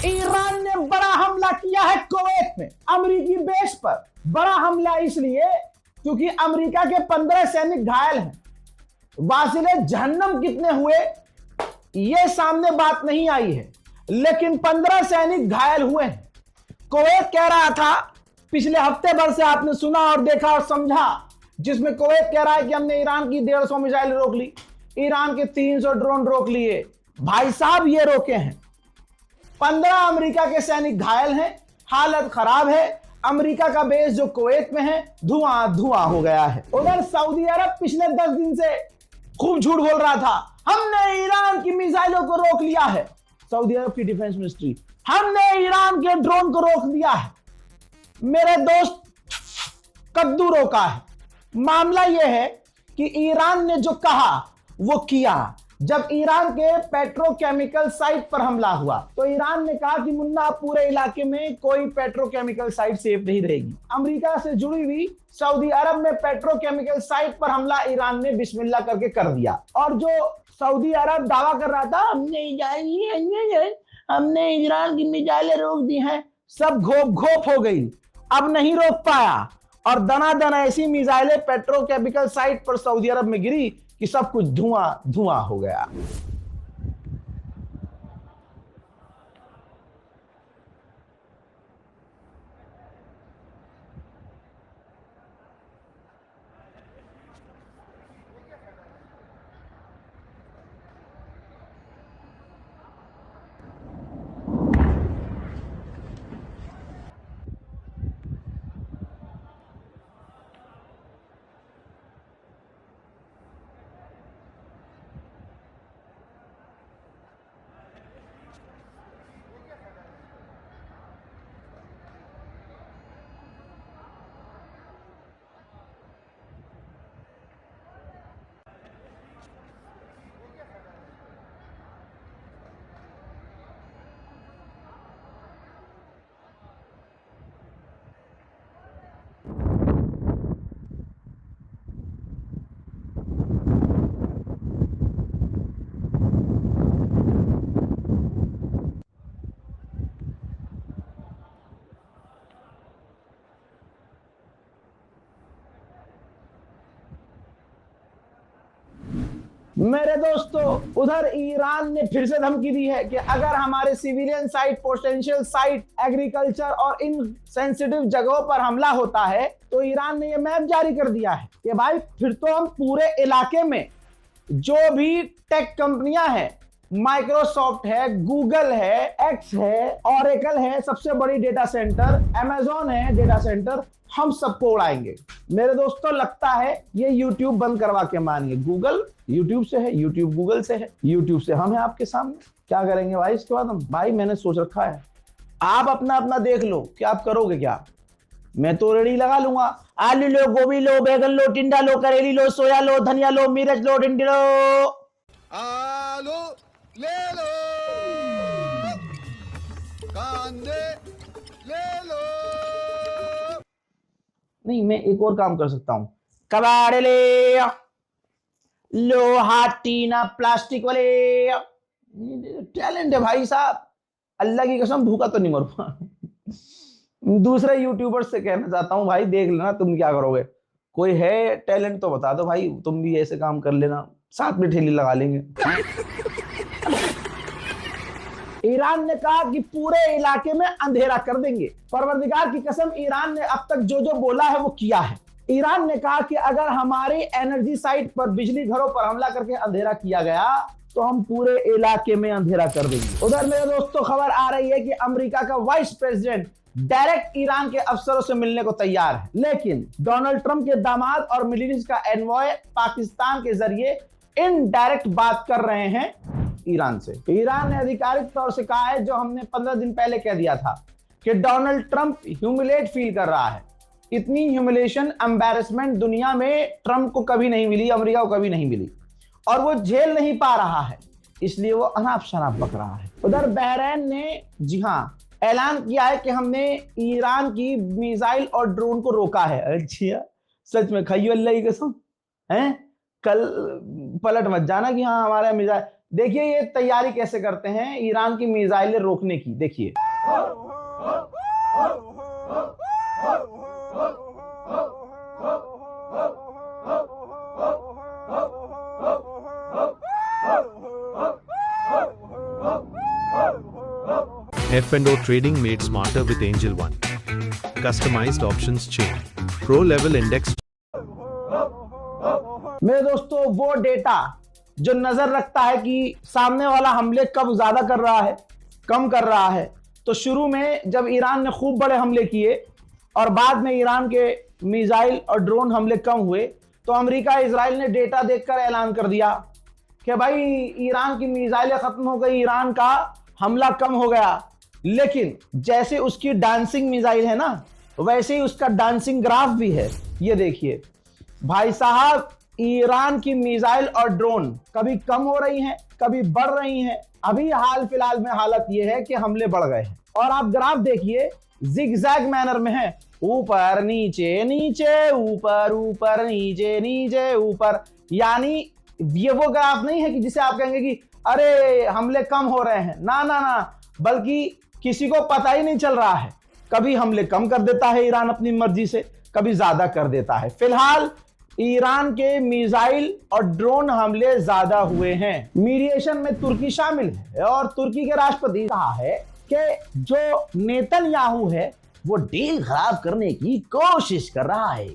Iran ने बड़ा हमला किया है कुवैत में, अमेरिकी बेस पर। बड़ा हमला इसलिए क्योंकि अमेरिका के 15 सैनिक घायल हैं। वासिले जहन्नम कितने हुए ये सामने बात नहीं आई है, लेकिन 15 सैनिक घायल हुए हैं। कुवैत कह रहा था, पिछले हफ्ते भर से आपने सुना और देखा और समझा, जिसमें कुवैत कह रहा है कि हमने ईरान की 150 मिसाइल रोक ली, ईरान के 300 ड्रोन रोक लिए। भाई साहब ये रोके हैं। 15 अमेरिका के सैनिक घायल हैं, हालत खराब है। अमेरिका का बेस जो कुवैत में है धुआं धुआं हो गया है। उधर सऊदी अरब पिछले 10 दिन से खूब झूठ बोल रहा था, हमने ईरान की मिसाइलों को रोक लिया है। सऊदी अरब की डिफेंस मिनिस्ट्री, हमने ईरान के ड्रोन को रोक दिया है। मेरे दोस्त, कद्दू रोका है। मामला यह है कि ईरान ने जो कहा वो किया। जब ईरान के पेट्रोकेमिकल साइट पर हमला हुआ तो ईरान ने कहा कि मुन्ना पूरे इलाके में कोई पेट्रोकेमिकल साइट सेफ नहीं रहेगी। अमेरिका से जुड़ी हुई सऊदी अरब में पेट्रोकेमिकल साइट पर हमला ईरान ने बिस्मिल्लाह करके कर दिया। और जो सऊदी अरब दावा कर रहा था हमने ईरान की मिसाइलें रोक दी हैं, सब घोप घोप हो गई, अब नहीं रोक पाया। और दनादन ऐसी मिसाइलें पेट्रोकेमिकल साइट पर सऊदी अरब में गिरी कि सब कुछ धुआं धुआं हो गया। मेरे दोस्तों, उधर ईरान ने फिर से धमकी दी है कि अगर हमारे civilian site, potential site, agriculture और इन सेंसिटिव जगहों पर हमला होता है तो ईरान ने यह मैप जारी कर दिया है कि भाई फिर तो हम पूरे इलाके में जो भी टेक कंपनियां हैं, माइक्रोसॉफ्ट है, गूगल है, एक्स है, ऑरेकल है, सबसे बड़ी डेटा सेंटर, अमेजॉन है डेटा सेंटर, हम सबको उड़ाएंगे। मेरे दोस्तों, लगता है ये यूट्यूब बंद करवा के मानिए। गूगल यूट्यूब से है, यूट्यूब गूगल से है, यूट्यूब से हम हैं आपके सामने। क्या करेंगे भाई इसके बाद हम? भाई मैंने सोच रखा है, आप अपना अपना देख लो कि आप करोगे क्या। मैं तो रेडी लगा लूंगा। आलू लो, गोभी लो, बैगन लो, टिंडा लो, करेली लो, सोया लो, धनिया लो, मिर्च लो, टिंडी लो, आलू ले लो, कांदे ले लो। नहीं, मैं एक और काम कर सकता हूं। कबाड़ ले लो, हाटीना प्लास्टिक वाले। टैलेंट है भाई साहब, अल्लाह की कसम भूखा तो नहीं मरूंगा। दूसरे यूट्यूबर्स से कहना चाहता हूं, भाई देख लेना तुम क्या करोगे। कोई है टैलेंट तो बता दो भाई, तुम भी ऐसे काम कर लेना, साथ में ठेली लगा लेंगे। ईरान ने कहा कि पूरे इलाके में अंधेरा कर देंगे। परवरदिगार की कसम, ईरान ने अब तक जो जो बोला है वो किया है। ईरान ने कहा कि अगर हमारे एनर्जी साइट पर, बिजली घरों पर हमला करके अंधेरा किया गया तो हम पूरे इलाके में अंधेरा कर देंगे। उधर मेरे दोस्तों खबर आ रही है कि अमेरिका का वाइस प्रेसिडेंट डायरेक्ट ईरान के अफसरों से मिलने को तैयार है, लेकिन डोनाल्ड ट्रंप के दामाद और मिडिल ईस्ट का एनवॉय पाकिस्तान के जरिए इनडायरेक्ट बात कर रहे हैं ईरान से। ईरान ने आधिकारिक तौर से कहा है, जो हमने 15 दिन पहले कह दिया था, कि डोनाल्ड ट्रंप ह्यूमिलेट फील कर रहा है। इतनी ह्यूमिलेशन, एम्बैरेसमेंट दुनिया में ट्रंप को कभी नहीं मिली, अमेरिका को कभी नहीं मिली, और वो झेल नहीं पा रहा है, इसलिए वो अनाप शनाप बक रहा है। उधर बहरीन ने, जी हाँ, ऐलान किया है कि हमने ईरान की मिसाइल और ड्रोन को रोका है। अच्छा, सच में? खाइयो अल्लाह की कसम, हैं? कल पलट मत जाना कि हाँ हमारा मिसाइल। देखिए ये तैयारी कैसे करते हैं ईरान की मिसाइलें रोकने की। देखिए F&O trading made smarter with Angel One. Customized options chain. Pro level index. मेरे दोस्तों वो डेटा जो नजर रखता है कि सामने वाला हमले कब ज्यादा कर रहा है कम कर रहा है। तो शुरू में जब ईरान ने खूब बड़े हमले किए और बाद में ईरान के मिसाइल और ड्रोन हमले कम हुए तो अमेरिका इजराइल ने डेटा देखकर ऐलान कर दिया कि भाई ईरान की मिसाइलें खत्म हो गई, ईरान का हमला कम हो गया। लेकिन जैसे उसकी डांसिंग मिसाइल है ना वैसे ही उसका डांसिंग ग्राफ भी है। ये देखिए भाई साहब ईरान की मिसाइल और ड्रोन कभी कम हो रही हैं कभी बढ़ रही हैं। अभी हाल फिलहाल में हालत यह है कि हमले बढ़ गए हैं और आप ग्राफ देखिए जिगजैग मैनर में है, ऊपर नीचे नीचे ऊपर ऊपर नीचे नीचे ऊपर। यानी ये वो ग्राफ नहीं है कि जिसे आप कहेंगे कि अरे हमले कम हो रहे हैं, ना ना ना, बल्कि किसी को पता ही नहीं चल रहा है। कभी हमले कम कर देता है ईरान अपनी मर्जी से, कभी ज्यादा कर देता है। फिलहाल ईरान के मिसाइल और ड्रोन हमले ज्यादा हुए हैं। मीडिएशन में तुर्की शामिल है और तुर्की के राष्ट्रपति कहा है कि जो नेतन्याहू है वो डील खराब करने की कोशिश कर रहा है।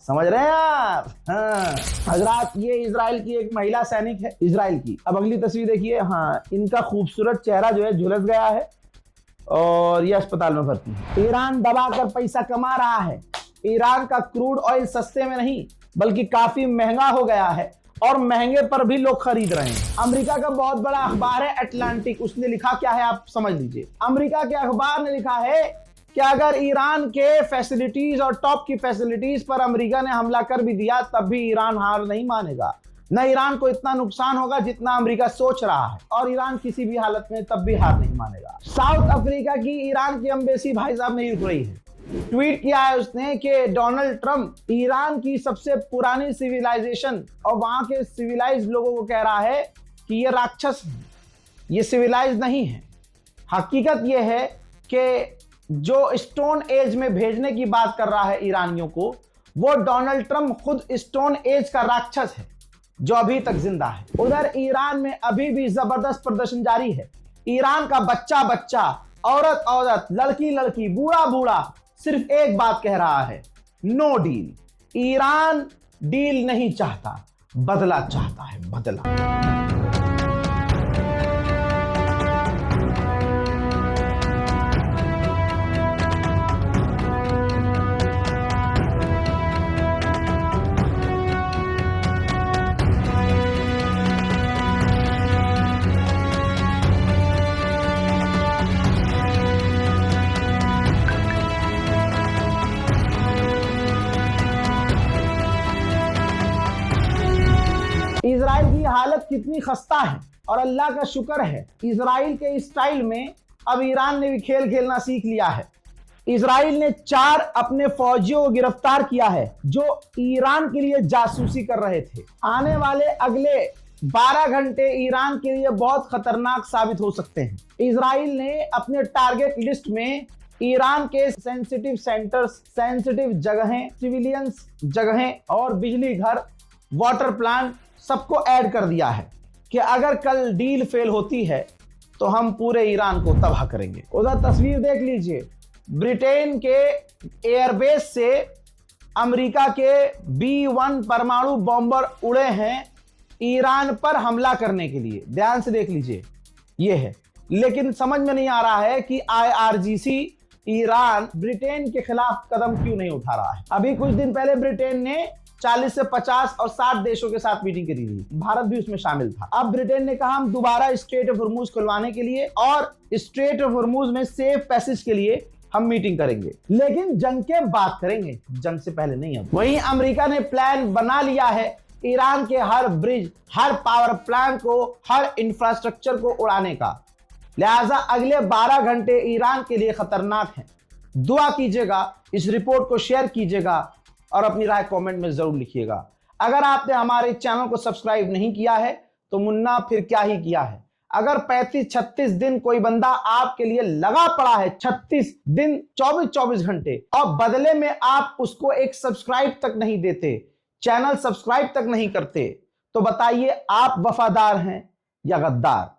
समझ रहे हैं आप? हाँ हजरात ये इजराइल की एक महिला सैनिक है इजराइल की। अब अगली तस्वीर देखिए। हाँ इनका खूबसूरत चेहरा जो है झुलस गया है और ये अस्पताल में भर्ती है। ईरान दबाकर पैसा कमा रहा है। ईरान का क्रूड ऑयल सस्ते में नहीं बल्कि काफी महंगा हो गया है और महंगे पर भी लोग खरीद रहे हैं। अमेरिका का बहुत बड़ा अखबार है अटलांटिक, उसने लिखा क्या है आप समझ लीजिए। अमेरिका के अखबार ने लिखा है कि अगर ईरान के फैसिलिटीज और टॉप की फैसिलिटीज पर अमेरिका ने हमला कर भी दिया तब भी ईरान हार नहीं मानेगा। न ईरान को इतना नुकसान होगा जितना अमेरिका सोच रहा है और ईरान किसी भी हालत में तब भी हार नहीं मानेगा। साउथ अफ्रीका की ईरान की एम्बेसी भाई साहब नहीं रुक रही है। ट्वीट किया है उसने कि डोनाल्ड ट्रंप ईरान की सबसे पुरानी सिविलाइजेशन और वहां के सिविलाइज लोगों को कह रहा है कि ये राक्षस है, ये सिविलाइज नहीं है। हकीकत ये है कि जो स्टोन एज में भेजने की बात कर रहा है ईरानियों को, वो डोनाल्ड ट्रंप खुद स्टोन एज का राक्षस है जो अभी तक जिंदा है। उधर ईरान में अभी भी जबरदस्त प्रदर्शन जारी है। ईरान का बच्चा बच्चा, औरत औरत, लड़की लड़की, बूढ़ा बूढ़ा सिर्फ एक बात कह रहा है, नो डील। ईरान डील नहीं चाहता, बदला चाहता है, बदला। इजराइल की हालत कितनी खस्ता है और अल्लाह का शुक्र है इजराइल के स्टाइल में अब ईरान ने भी खेल खेलना सीख लिया है। इजराइल ने 4 अपने फौजियों को गिरफ्तार किया है जो ईरान के लिए जासूसी कर रहे थे। आने वाले अगले 12 घंटे ईरान के लिए बहुत खतरनाक साबित हो सकते हैं। इजराइल ने अपने टारगेट लिस्ट में ईरान के सेंसिटिव सेंटर्स, सेंसिटिव जगहें, सिविलियंस जगहें और बिजली घर, वाटर प्लांट सबको ऐड कर दिया है कि अगर कल डील फेल होती है तो हम पूरे ईरान को तबाह करेंगे। उधर तस्वीर देख लीजिए, ब्रिटेन के एयरबेस से अमेरिका के B-1 परमाणु बॉम्बर उड़े हैं ईरान पर हमला करने के लिए। ध्यान से देख लीजिए ये है, लेकिन समझ में नहीं आ रहा है कि IRGC ईरान ब्रिटेन के खिलाफ कदम क्यों नहीं उठा रहा है। अभी कुछ दिन पहले ब्रिटेन ने 40 से 50 और 60 देशों के साथ मीटिंग करी थी, भारत भी उसमें शामिल था। अब ब्रिटेन ने कहा हम दोबारा स्ट्रेट ऑफ हॉर्मूज खुलवाने के लिए और स्ट्रेट ऑफ हॉर्मूज में सेफ पैसेज के लिए हम मीटिंग करेंगे, लेकिन जंग के बाद करेंगे, जंग से पहले नहीं। अब वहीं अमेरिका ने प्लान बना लिया है ईरान के हर ब्रिज, हर पावर प्लांट को, हर इंफ्रास्ट्रक्चर को उड़ाने का। लिहाजा अगले 12 घंटे ईरान के लिए खतरनाक हैं। दुआ कीजिएगा, इस रिपोर्ट को शेयर कीजिएगा और अपनी राय कमेंट में जरूर लिखिएगा। अगर आपने हमारे चैनल को सब्सक्राइब नहीं किया है तो मुन्ना फिर क्या ही किया है। अगर 35-36 दिन कोई बंदा आपके लिए लगा पड़ा है, 36 दिन 24-24 घंटे, और बदले में आप उसको एक सब्सक्राइब तक नहीं देते, चैनल सब्सक्राइब तक नहीं करते, तो बताइए आप वफादार हैं या गद्दार।